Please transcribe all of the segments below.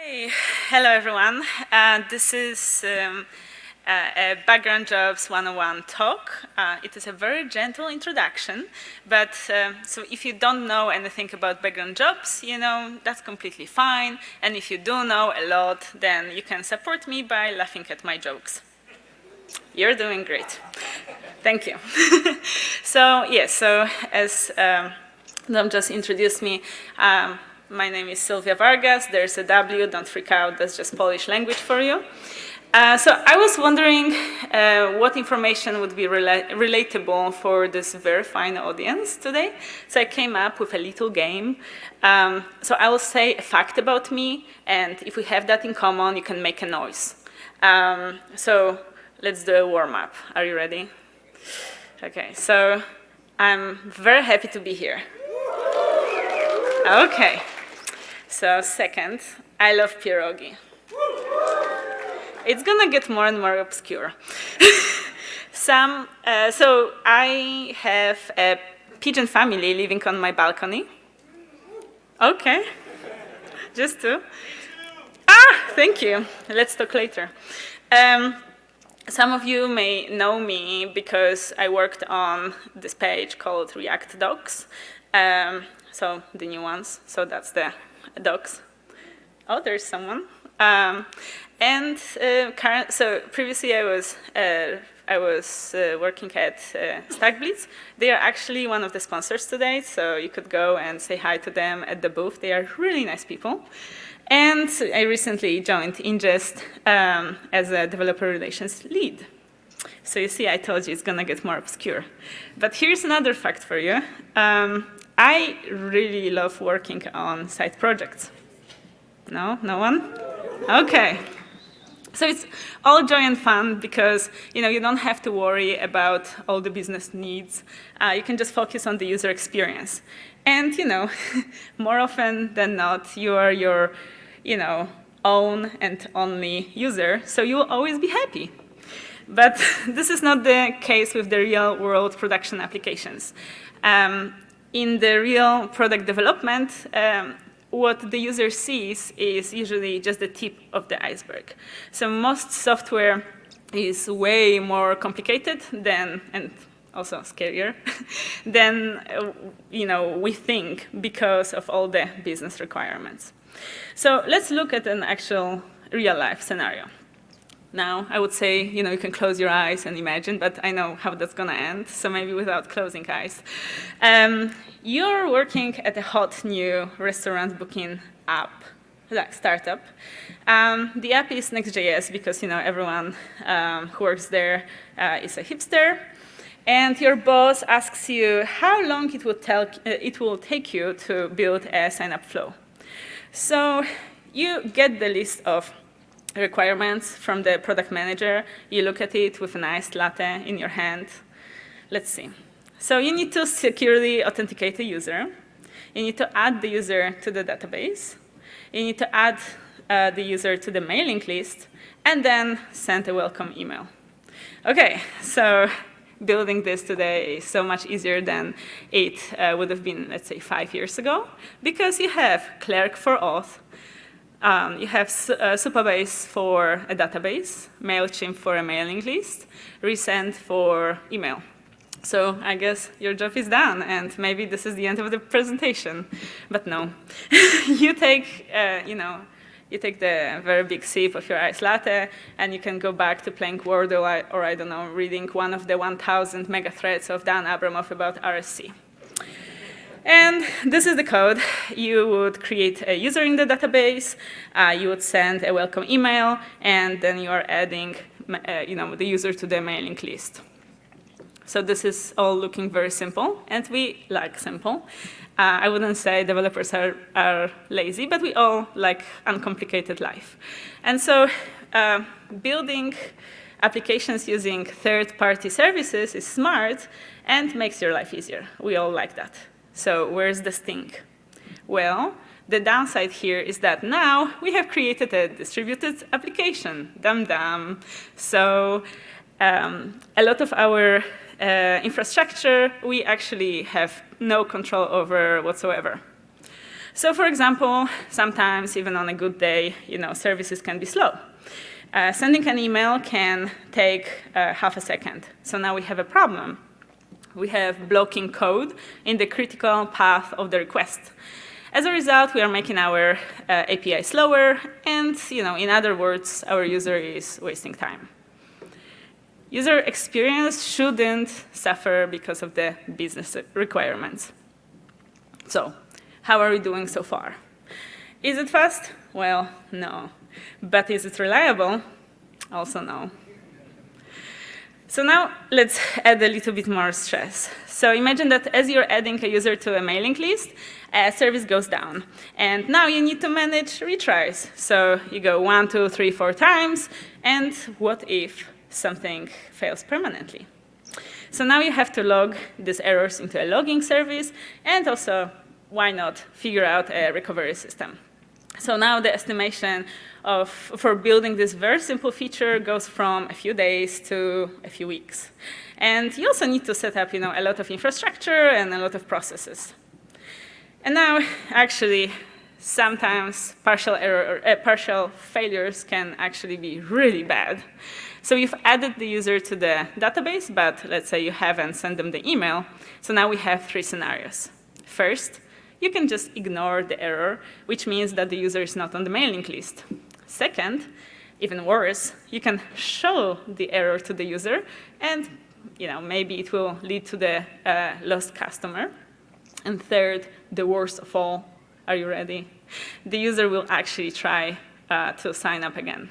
Hey, hello everyone. This is a Background Jobs 101 talk. It is a very gentle introduction, but so if you don't know anything about background jobs, that's completely fine. And if you do know a lot, then you can support me by laughing at my jokes. You're doing great. Thank you. So as Dom just introduced me, my name is Sylwia Vargas. There's a W, don't freak out, that's just Polish language for you. So I was wondering what information would be relatable for this very fine audience today. So I came up with a little game. So I will say a fact about me, and if we have that in common, you can make a noise. So let's do a warm-up. Are you ready? Okay, so I'm very happy to be here. Okay. So second, I love pierogi. It's gonna get more and more obscure. So I have a pigeon family living on my balcony. Okay, just two. Thank you. Let's talk later. Some of you may know me because I worked on this page called React docs. So the new ones. So that's the docs. Oh, there's someone. So previously I was working at StackBlitz. They are actually one of the sponsors today, so you could go and say hi to them at the booth. They are really nice people. And I recently joined Ingest as a developer relations lead. So you see, I told you it's going to get more obscure. But here's another fact for you. I really love working on side projects. No? No one? Okay. So it's all joy and fun because you don't have to worry about all the business needs. You can just focus on the user experience. And more often than not, you are your own and only user, so you will always be happy. But this is not the case with the real-world production applications. In the real product development, what the user sees is usually just the tip of the iceberg. So most software is way more complicated than, and also scarier, than we think because of all the business requirements. So let's look at an actual real-life scenario. Now, I would say, you can close your eyes and imagine, but I know how that's going to end, so maybe without closing eyes. You're working at a hot new restaurant booking app, like startup. The app is Next.js because, everyone who works there is a hipster. And your boss asks you how long it will take you to build a sign-up flow. So you get the list of requirements from the product manager. You look at it with an iced latte in your hand. Let's see. So you need to securely authenticate the user. You need to add the user to the database. You need to add the user to the mailing list, and then send a welcome email. OK, so building this today is so much easier than it would have been, let's say, 5 years ago, because you have Clerk for auth. You have Supabase for a database, MailChimp for a mailing list, Resend for email. So I guess your job is done, and maybe this is the end of the presentation. But no. You take the very big sip of your iced latte, and you can go back to playing Word or I don't know, reading one of the 1,000 mega threads of Dan Abramov about RSC. And this is the code. You would create a user in the database. You would send a welcome email, and then you are adding, the user to the mailing list. So this is all looking very simple, and we like simple. I wouldn't say developers are lazy, but we all like uncomplicated life. And so building applications using third-party services is smart and makes your life easier. We all like that. So where's the sting? Well, the downside here is that now we have created a distributed application. Dum-dum. So a lot of our infrastructure we actually have no control over whatsoever. So for example, sometimes even on a good day, services can be slow. Sending an email can take half a second. So now we have a problem. We have blocking code in the critical path of the request. As a result, we are making our API slower, and in other words, our user is wasting time. User experience shouldn't suffer because of the business requirements. So, how are we doing so far? Is it fast? Well, no. But is it reliable? Also no. So now let's add a little bit more stress. So imagine that as you're adding a user to a mailing list, a service goes down. And now you need to manage retries. So you go 1, 2, 3, 4 times, and what if something fails permanently? So now you have to log these errors into a logging service, and also, why not, figure out a recovery system. So now the estimation for building this very simple feature goes from a few days to a few weeks. And you also need to set up a lot of infrastructure and a lot of processes. And now, actually, sometimes partial failures can actually be really bad. So you've added the user to the database, but let's say you haven't sent them the email. So now we have 3 scenarios. First, you can just ignore the error, which means that the user is not on the mailing list. Second, even worse, you can show the error to the user, and maybe it will lead to the lost customer. And third, the worst of all, are you ready? The user will actually try to sign up again.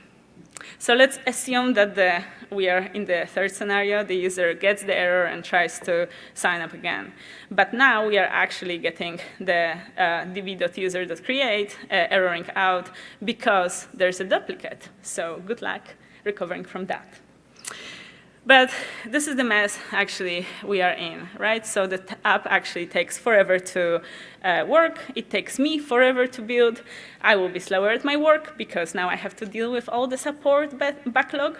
So let's assume that we are in the third scenario. The user gets the error and tries to sign up again. But now we are actually getting the db.user.create erroring out because there's a duplicate. So good luck recovering from that. But this is the mess, actually, we are in, right? So the app actually takes forever to work. It takes me forever to build. I will be slower at my work because now I have to deal with all the support backlog.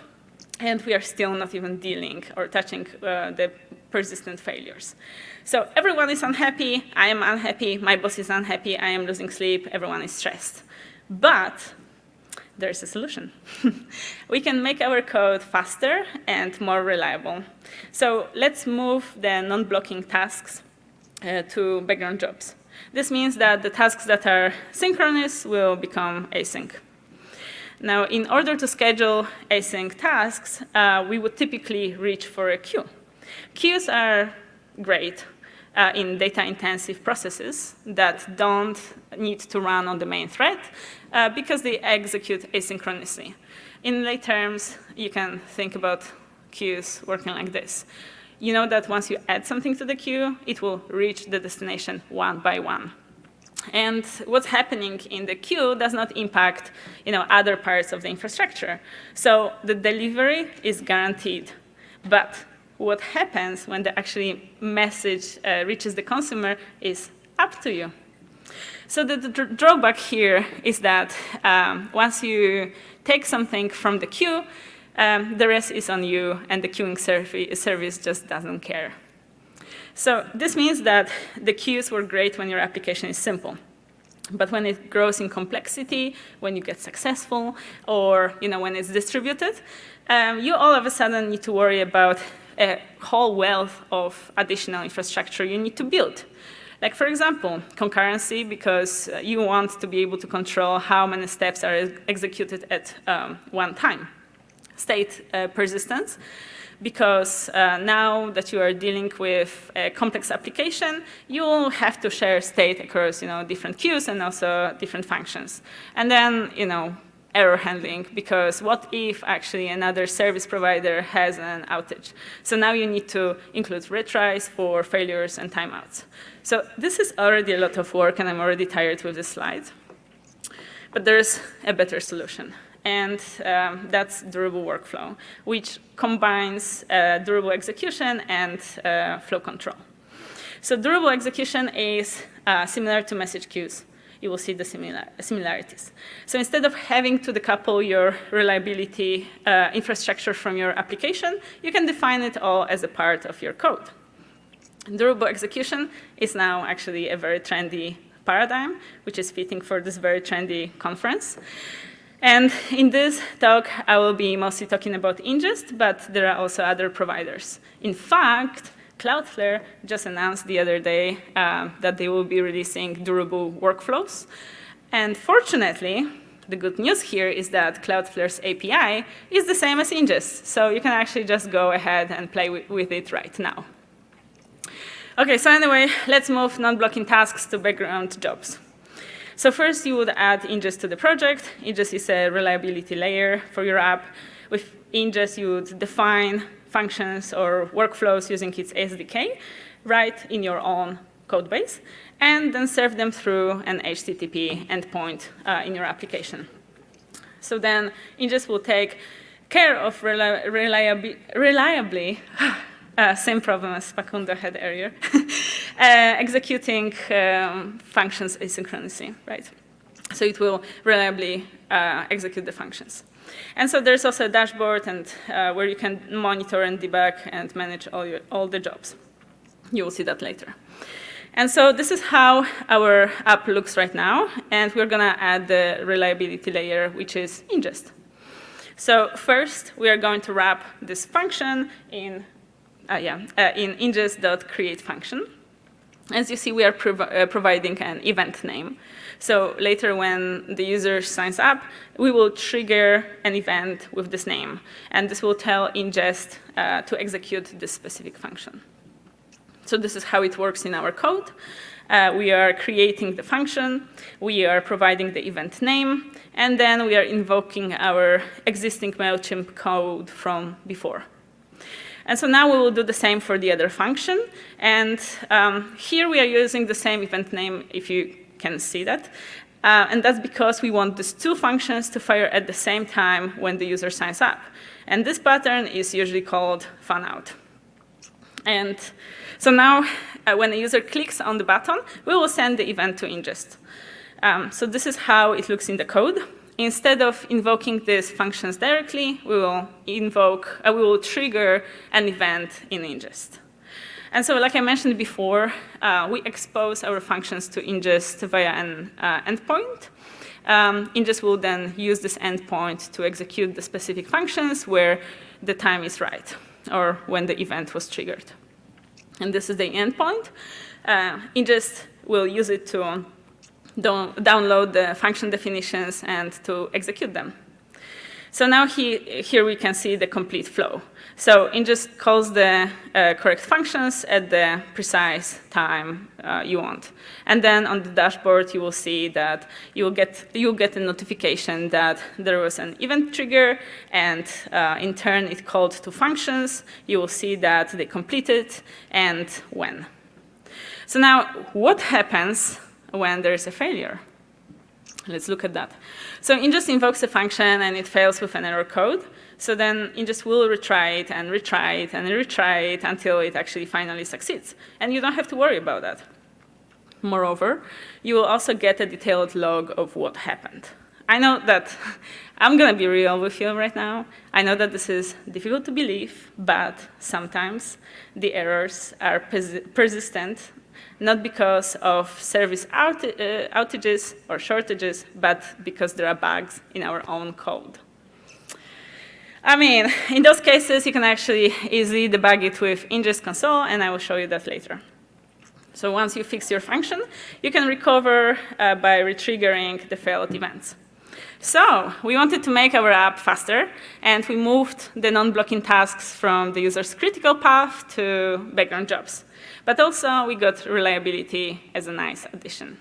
And we are still not even dealing or touching the persistent failures. So everyone is unhappy. I am unhappy. My boss is unhappy. I am losing sleep. Everyone is stressed. But there's a solution. We can make our code faster and more reliable. So let's move the non-blocking tasks to background jobs. This means that the tasks that are synchronous will become async. Now, in order to schedule async tasks, we would typically reach for a queue. Queues are great in data-intensive processes that don't need to run on the main thread because they execute asynchronously. In lay terms, you can think about queues working like this. You know that once you add something to the queue, it will reach the destination one by one. And what's happening in the queue does not impact other parts of the infrastructure. So the delivery is guaranteed. But what happens when the actually message reaches the consumer is up to you. So the drawback here is that once you take something from the queue, the rest is on you, and the queuing service just doesn't care. So this means that the queues were great when your application is simple. But when it grows in complexity, when you get successful, or when it's distributed, you all of a sudden need to worry about a whole wealth of additional infrastructure you need to build. Like, for example, concurrency, because you want to be able to control how many steps are executed at one time. State persistence, because now that you are dealing with a complex application, you will have to share state across different queues and also different functions. And then error handling, because what if actually another service provider has an outage? So now you need to include retries for failures and timeouts. So this is already a lot of work, and I'm already tired with this slide. But there's a better solution. And that's durable workflow, which combines durable execution and flow control. So durable execution is similar to message queues. You will see the similarities. So instead of having to decouple your reliability infrastructure from your application, you can define it all as a part of your code. Durable execution is now actually a very trendy paradigm, which is fitting for this very trendy conference. And in this talk, I will be mostly talking about Ingest, but there are also other providers. In fact, Cloudflare just announced the other day that they will be releasing durable workflows. And fortunately, the good news here is that Cloudflare's API is the same as Ingest. So you can actually just go ahead and play with it right now. OK, so anyway, let's move non-blocking tasks to background jobs. So first, you would add Ingest to the project. Ingest is a reliability layer for your app. With Ingest, you would define functions or workflows using its SDK right in your own code base, and then serve them through an HTTP endpoint in your application. So then Ingest will take care of reliably same problem as Facundo had earlier, executing functions asynchronously, right? So it will reliably execute the functions. And so there's also a dashboard and where you can monitor and debug and manage all the jobs. You will see that later. And so this is how our app looks right now. And we're going to add the reliability layer, which is Ingest. So first, we are going to wrap this function in ingest.create function. As you see, we are providing an event name. So later, when the user signs up, we will trigger an event with this name. And this will tell Ingest to execute this specific function. So this is how it works in our code. We are creating the function. We are providing the event name. And then we are invoking our existing MailChimp code from before. And so now we will do the same for the other function. And here we are using the same event name, if you can see that. And that's because we want these two functions to fire at the same time when the user signs up. And this pattern is usually called fanout. And so now, when the user clicks on the button, we will send the event to Ingest. So this is how it looks in the code. Instead of invoking these functions directly, we will trigger an event in Ingest. And so, like I mentioned before, we expose our functions to Ingest via an endpoint. Ingest will then use this endpoint to execute the specific functions where the time is right, or when the event was triggered. And this is the endpoint. Ingest will use it to download the function definitions and to execute them. So now here we can see the complete flow. So Ingest calls the correct functions at the precise time you want. And then on the dashboard, you will see that you'll get a notification that there was an event trigger, and in turn, it called two functions. You will see that they completed and when. So now, what happens when there is a failure? Let's look at that. So Ingest invokes a function, and it fails with an error code. So then Ingest will retry it and retry it and retry it until it actually finally succeeds. And you don't have to worry about that. Moreover, you will also get a detailed log of what happened. I know that I'm going to be real with you right now. I know that this is difficult to believe, but sometimes the errors are persistent, not because of service outages or shortages, but because there are bugs in our own code. I mean, in those cases, you can actually easily debug it with Ingest console, and I will show you that later. So once you fix your function, you can recover by retriggering the failed events. So we wanted to make our app faster, and we moved the non-blocking tasks from the user's critical path to background jobs. But also, we got reliability as a nice addition.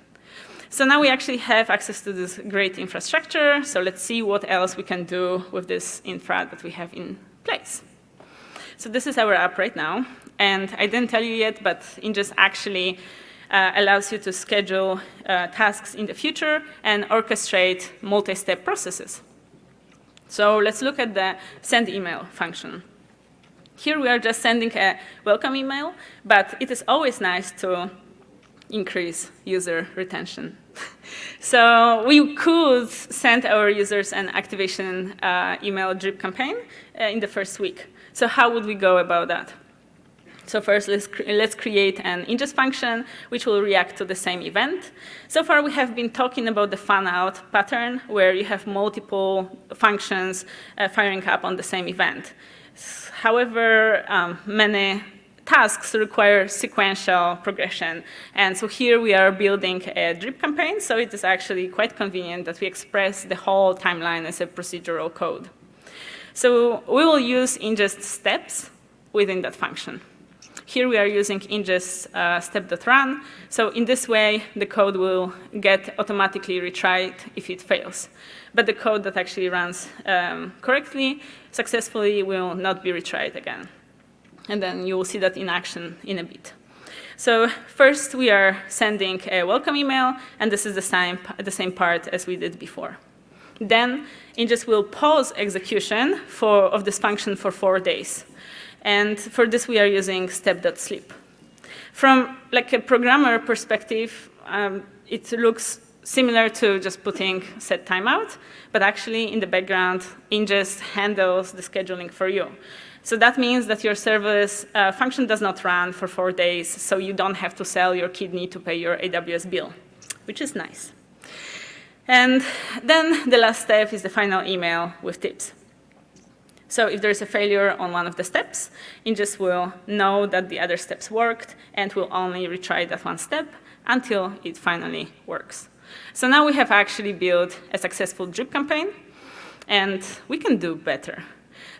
So now we actually have access to this great infrastructure. So let's see what else we can do with this infra that we have in place. So this is our app right now. And I didn't tell you yet, but Ingest actually allows you to schedule tasks in the future and orchestrate multi-step processes. So let's look at the send email function. Here we are just sending a welcome email, but it is always nice to increase user retention. So we could send our users an activation email drip campaign in the first week. So how would we go about that? So first, let's create an ingest function, which will react to the same event. So far, we have been talking about the fan-out pattern, where you have multiple functions firing up on the same event. However, many tasks require sequential progression. And so here we are building a drip campaign, so it is actually quite convenient that we express the whole timeline as a procedural code. So we will use ingest steps within that function. Here we are using ingest step.run. So in this way, the code will get automatically retried if it fails. But the code that actually runs correctly, successfully, will not be retried again. And then you will see that in action in a bit. So first, we are sending a welcome email, and this is the same part as we did before. Then Ingest will pause execution of this function for 4 days. And for this, we are using step.sleep. From like a programmer perspective, it looks similar to just putting set timeout, but actually in the background, Ingest handles the scheduling for you. So that means that your serverless function does not run for 4 days, so you don't have to sell your kidney to pay your AWS bill, which is nice. And then the last step is the final email with tips. So if there's a failure on one of the steps, Ingest will know that the other steps worked and will only retry that one step until it finally works. So now we have actually built a successful drip campaign, and we can do better.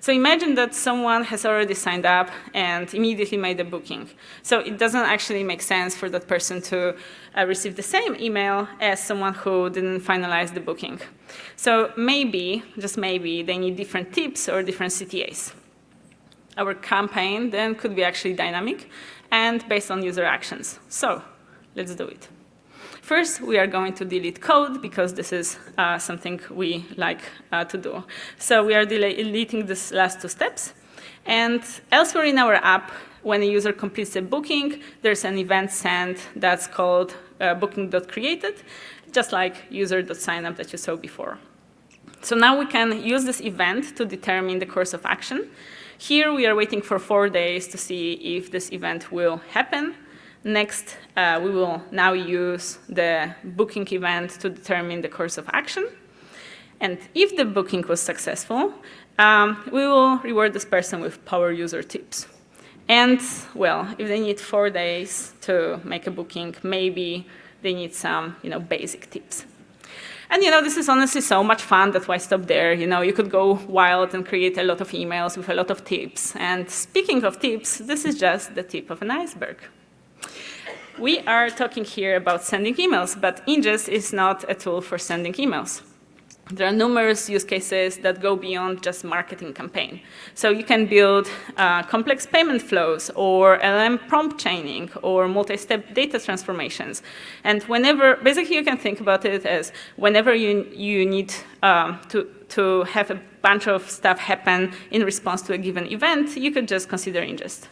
So imagine that someone has already signed up and immediately made a booking. So it doesn't actually make sense for that person to receive the same email as someone who didn't finalize the booking. So maybe, just maybe, they need different tips or different CTAs. Our campaign then could be actually dynamic and based on user actions. So let's do it. First, we are going to delete code, because this is something we like to do. So we are deleting these last 2 steps. And elsewhere in our app, when a user completes a booking, there's an event sent that's called booking.created, just like user.signup that you saw before. So now we can use this event to determine the course of action. Here, we are waiting for 4 days to see if this event will happen. Next, we will now use the booking event to determine the course of action. And if the booking was successful, we will reward this person with power user tips. And, well, if they need 4 days to make a booking, maybe they need some, basic tips. And, this is honestly so much fun that why stop there? You could go wild and create a lot of emails with a lot of tips. And speaking of tips, this is just the tip of an iceberg. We are talking here about sending emails, but Ingest is not a tool for sending emails. There are numerous use cases that go beyond just marketing campaign. So you can build complex payment flows, or LM prompt chaining, or multi-step data transformations. And basically you can think about it as whenever you need to have a bunch of stuff happen in response to a given event, you could just consider Ingest.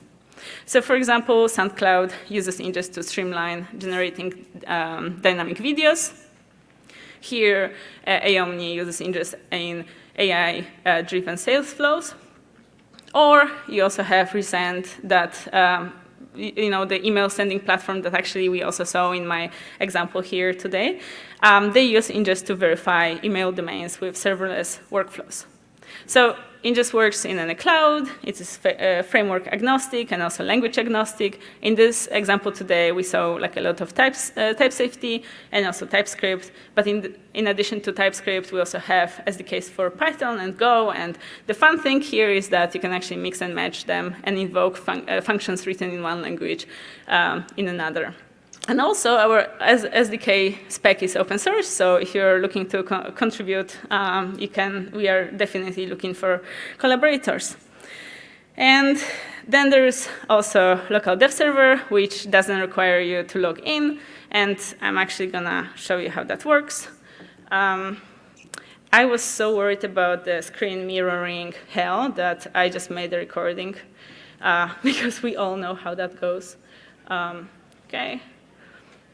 So for example, SoundCloud uses Ingest to streamline generating dynamic videos. Here, Aomni uses Ingest in AI-driven sales flows. Or you also have Resend, that the email sending platform that actually we also saw in my example here today. They use Ingest to verify email domains with serverless workflows. So Ingest works in a cloud. It is framework agnostic and also language agnostic. In this example today, we saw like a lot of type safety and also TypeScript. But in addition to TypeScript, we also have SDKs for Python and Go. And the fun thing here is that you can actually mix and match them and invoke functions written in one language in another. And also, our SDK spec is open source, so if you're looking to contribute, we are definitely looking for collaborators. And then there's also local dev server, which doesn't require you to log in, and I'm actually gonna show you how that works. I was so worried about the screen mirroring hell that I just made a recording, because we all know how that goes.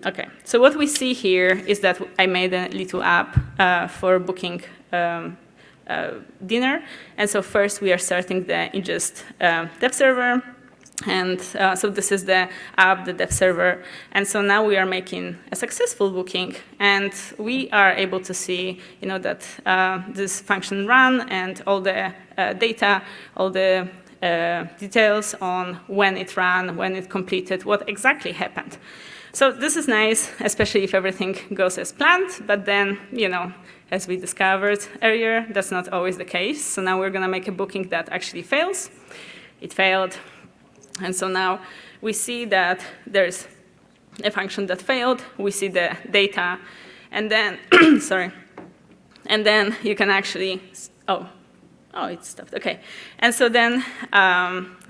Okay, so what we see here is that I made a little app for booking dinner. And so first we are starting the Ingest dev server. And so this is the app, the dev server. And so now we are making a successful booking, and we are able to see, that this function ran and all the data, all the details on when it ran, when it completed, what exactly happened. So this is nice, especially if everything goes as planned. But then, as we discovered earlier, that's not always the case. So now we're going to make a booking that actually fails. It failed. And so now we see that there's a function that failed. We see the data. And then, sorry. And then you can actually, oh, it stopped. OK. And so then,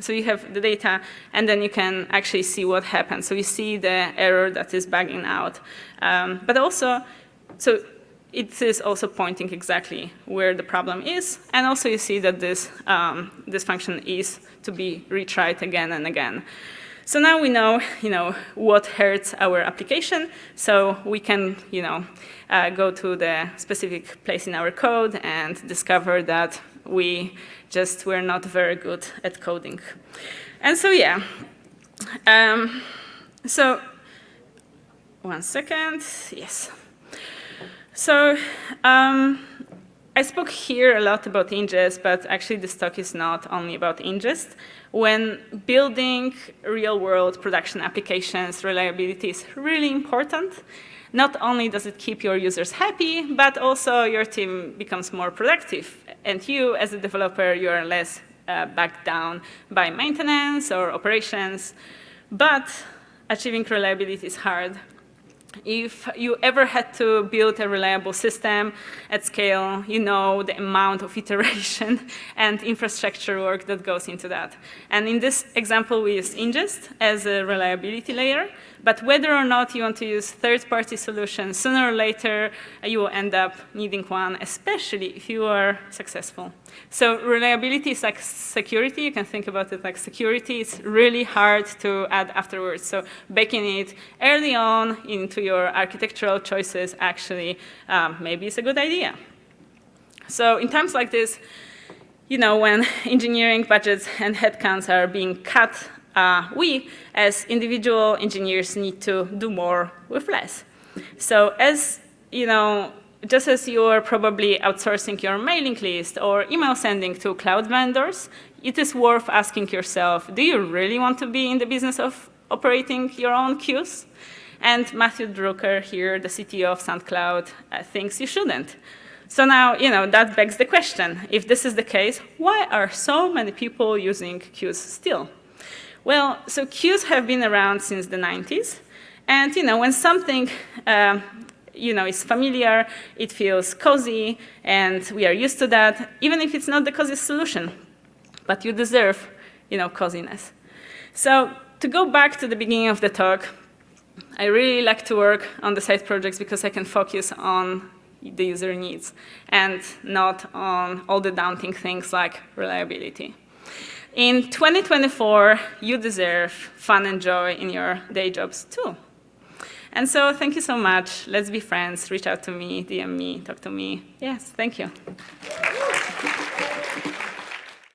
so you have the data, and then you can actually see what happened. So you see the error that is bugging out. But also, so it is also pointing exactly where the problem is. And also you see that this function is to be retried again and again. So now we know, what hurts our application. So we can, go to the specific place in our code and discover that we're not very good at coding. And so, yeah. So, one second. Yes. So, I spoke here a lot about Ingest, but actually this talk is not only about Ingest. When building real-world production applications, reliability is really important. Not only does it keep your users happy, but also your team becomes more productive. And you, as a developer, you are less backed down by maintenance or operations. But achieving reliability is hard. If you ever had to build a reliable system at scale, you know the amount of iteration and infrastructure work that goes into that. And in this example, we use Ingest as a reliability layer. But whether or not you want to use third-party solutions, sooner or later, you will end up needing one, especially if you are successful. So reliability is like security. You can think about it like security. It's really hard to add afterwards. So baking it early on into your architectural choices actually maybe is a good idea. So in times like this, when engineering budgets and headcounts are being cut, we, as individual engineers, need to do more with less. So as, just as you are probably outsourcing your mailing list or email sending to cloud vendors, it is worth asking yourself, do you really want to be in the business of operating your own queues? And Matthew Drucker here, the CTO of SoundCloud, thinks you shouldn't. So now, that begs the question, if this is the case, why are so many people using queues still? Well, so queues have been around since the 90s. And, when something, is familiar, it feels cozy, and we are used to that, even if it's not the coziest solution. But you deserve, coziness. So to go back to the beginning of the talk, I really like to work on the side projects because I can focus on the user needs and not on all the daunting things like reliability. In 2024, you deserve fun and joy in your day jobs too. And so thank you so much. Let's be friends. Reach out to me, DM me, talk to me. Yes, thank you.